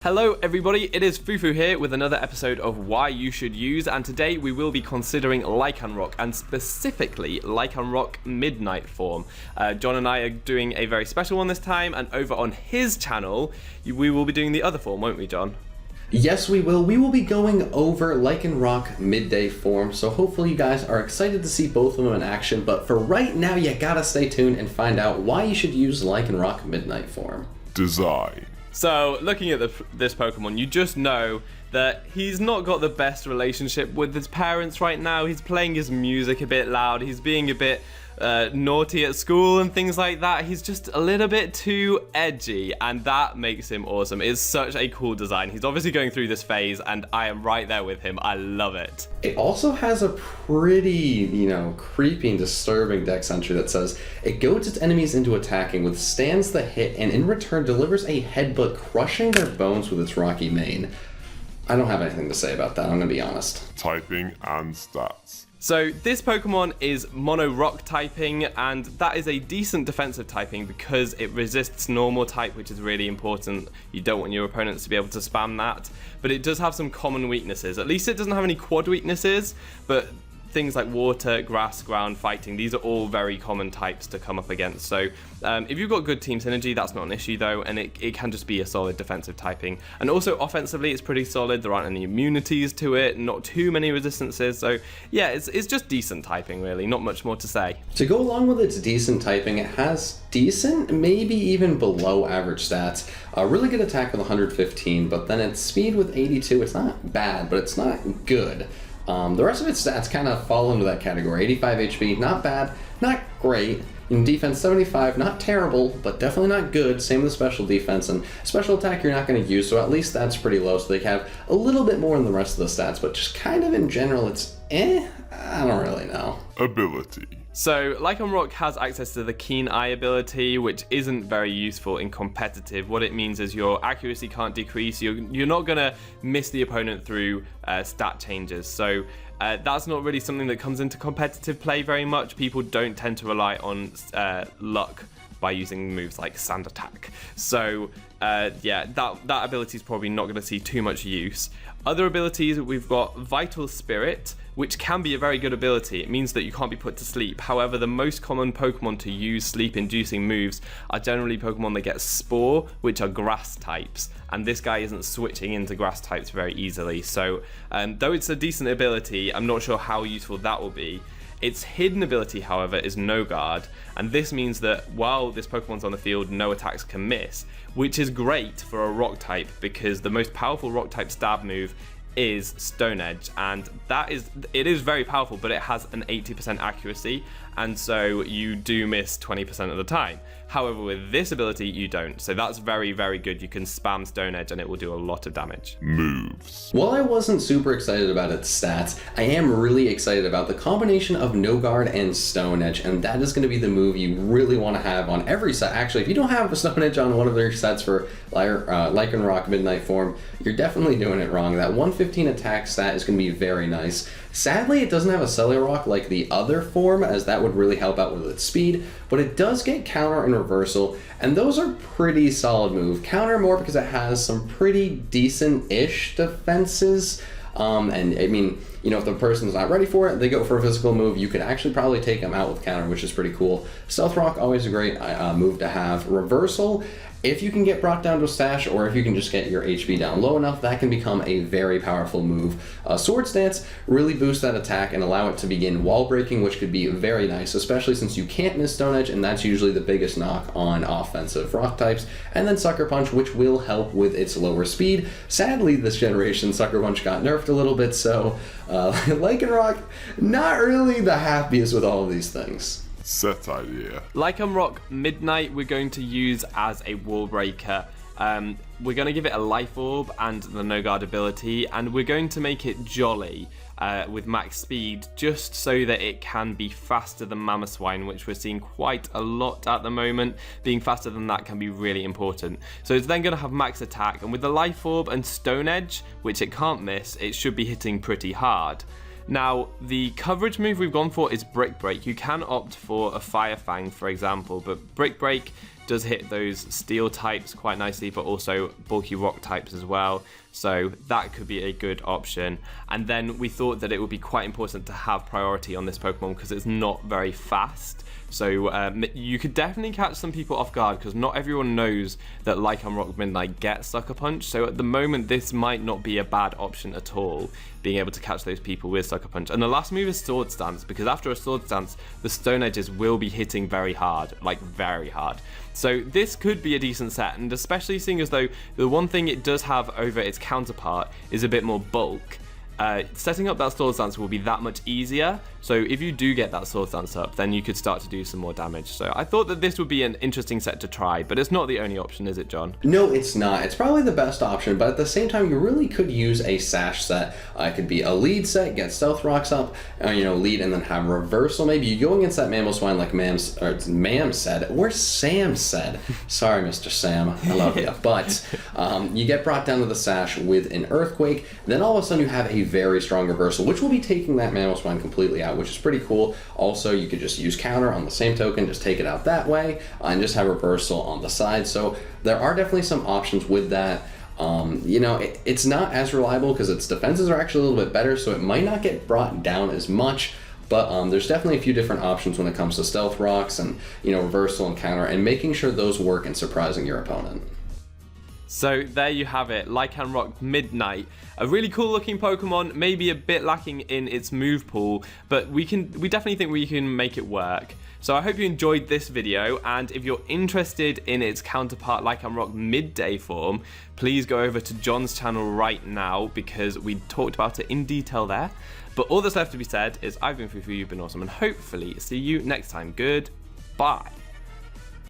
Hello everybody, it is Fufu here with another episode of Why You Should Use, and today we will be considering Lycanroc, and specifically Lycanroc Midnight Form. John and I are doing a very special one this time, and over on his channel, we will be doing the other form, won't we, John? Yes, we will. We will be going over Lycanroc Midday Form, so hopefully you guys are excited to see both of them in action, but for right now, you gotta stay tuned and find out why you should use Lycanroc Midnight Form. Design. So, looking at this Pokemon, you just know that he's not got the best relationship with his parents right now. He's playing his music a bit loud, he's being a bit naughty at school and things like that. He's just a little bit too edgy, and that makes him awesome. It's such a cool design. He's obviously going through this phase, and I am right there with him. I love it. It also has a pretty, creepy and disturbing dex entry that says, it goads its enemies into attacking, withstands the hit, and in return delivers a headbutt, crushing their bones with its rocky mane. I don't have anything to say about that, I'm gonna be honest. Typing and stats. So this Pokemon is mono rock typing, and that is a decent defensive typing because it resists normal type, which is really important. You don't want your opponents to be able to spam that, but it does have some common weaknesses. At least it doesn't have any quad weaknesses, but things like water, grass, ground, fighting, these are all very common types to come up against. So if you've got good team synergy, that's not an issue though, and it can just be a solid defensive typing. And also offensively, it's pretty solid. There aren't any immunities to it, not too many resistances. So yeah, it's just decent typing really, not much more to say. To go along with its decent typing, it has decent, maybe even below average stats. A really good attack with 115, but then its speed with 82, it's not bad, but it's not good. The rest of its stats kind of fall into that category. 85 HP, not bad, not great. In defense, 75, not terrible, but definitely not good. Same with special defense, and special attack you're not going to use, so at least that's pretty low, so they have a little bit more in the rest of the stats, but just kind of in general, it's I don't really know. Ability. So Lycanroc has access to the Keen Eye ability, which isn't very useful in competitive. What it means is your accuracy can't decrease. You're not going to miss the opponent through stat changes. So that's not really something that comes into competitive play very much. People don't tend to rely on luck by using moves like Sand Attack. So yeah, that ability is probably not going to see too much use. Other abilities, we've got Vital Spirit, which can be a very good ability. It means that you can't be put to sleep. However, the most common Pokemon to use sleep-inducing moves are generally Pokemon that get Spore, which are grass types, and this guy isn't switching into grass types very easily. So, though it's a decent ability, I'm not sure how useful that will be. Its hidden ability, however, is No Guard, and this means that while this Pokemon's on the field, no attacks can miss, which is great for a rock type because the most powerful rock type stab move is Stone Edge, and it is very powerful, but it has an 80% accuracy, and so you do miss 20% of the time. However, with this ability, you don't. So that's very, very good. You can spam Stone Edge and it will do a lot of damage. Moves. While I wasn't super excited about its stats, I am really excited about the combination of No Guard and Stone Edge, and that is going to be the move you really want to have on every set. Actually, if you don't have a Stone Edge on one of their sets for Lycanroc Midnight Form, you're definitely doing it wrong. That 115 attack stat is going to be very nice. Sadly, it doesn't have a Cellular Rock like the other form, as that would really help out with its speed, but it does get Counter and Reversal, and those are pretty solid moves. Counter more because it has some pretty decent-ish defenses, and I mean, if the person's not ready for it, they go for a physical move, you could actually probably take them out with Counter, which is pretty cool. Stealth Rock, always a great move to have. Reversal, if you can get brought down to a stash, or if you can just get your HP down low enough, that can become a very powerful move. Swords Dance really boosts that attack and allow it to begin wall breaking, which could be very nice, especially since you can't miss Stone Edge, and that's usually the biggest knock on offensive rock types. And then Sucker Punch, which will help with its lower speed. Sadly, this generation, Sucker Punch got nerfed a little bit, so Lycanroc, not really the happiest with all of these things. Set idea. Lycanroc Midnight we're going to use as a wall breaker. We're going to give it a Life Orb and the No Guard ability, and we're going to make it jolly with max speed, just so that it can be faster than Mamoswine, which we're seeing quite a lot at the moment. Being faster than that can be really important. So it's then going to have max attack, and with the Life Orb and Stone Edge, which it can't miss, it should be hitting pretty hard. Now, the coverage move we've gone for is Brick Break. You can opt for a Fire Fang, for example, but Brick Break does hit those steel types quite nicely, but also bulky rock types as well. So that could be a good option. And then we thought that it would be quite important to have priority on this Pokemon because it's not very fast. So you could definitely catch some people off guard because not everyone knows that Lycanroc Midnight gets Sucker Punch. So at the moment, this might not be a bad option at all, being able to catch those people with Sucker Punch. And the last move is Sword Stance, because after a Sword Stance, the Stone Edges will be hitting very hard, like very hard. So this could be a decent set, and especially seeing as though the one thing it does have over its counterpart is a bit more bulk. Setting up that Sword Stance will be that much easier. So if you do get that Sword Stance up, then you could start to do some more damage. So I thought that this would be an interesting set to try, but it's not the only option, is it, John? No, it's not. It's probably the best option, but at the same time, you really could use a Sash set. It could be a lead set, get Stealth Rocks up, lead and then have reversal. Maybe you go against that Mamoswine like Mam said, or Sam said. Sorry, Mr. Sam, I love you. But you get brought down to the Sash with an Earthquake, then all of a sudden you have a very strong reversal, which will be taking that Mamoswine completely out, which is pretty cool. Also, you could just use counter on the same token, just take it out that way, and just have reversal on the side. So there are definitely some options with that. It's not as reliable because its defenses are actually a little bit better, so it might not get brought down as much. But there's definitely a few different options when it comes to Stealth Rocks and reversal and counter, and making sure those work and surprising your opponent. So there you have it, Lycanroc Midnight. A really cool looking Pokemon, maybe a bit lacking in its move pool, but we definitely think we can make it work. So I hope you enjoyed this video, and if you're interested in its counterpart Lycanroc Midday form, please go over to John's channel right now because we talked about it in detail there. But all that's left to be said is I've been Fufu, you've been awesome, and hopefully see you next time. Goodbye.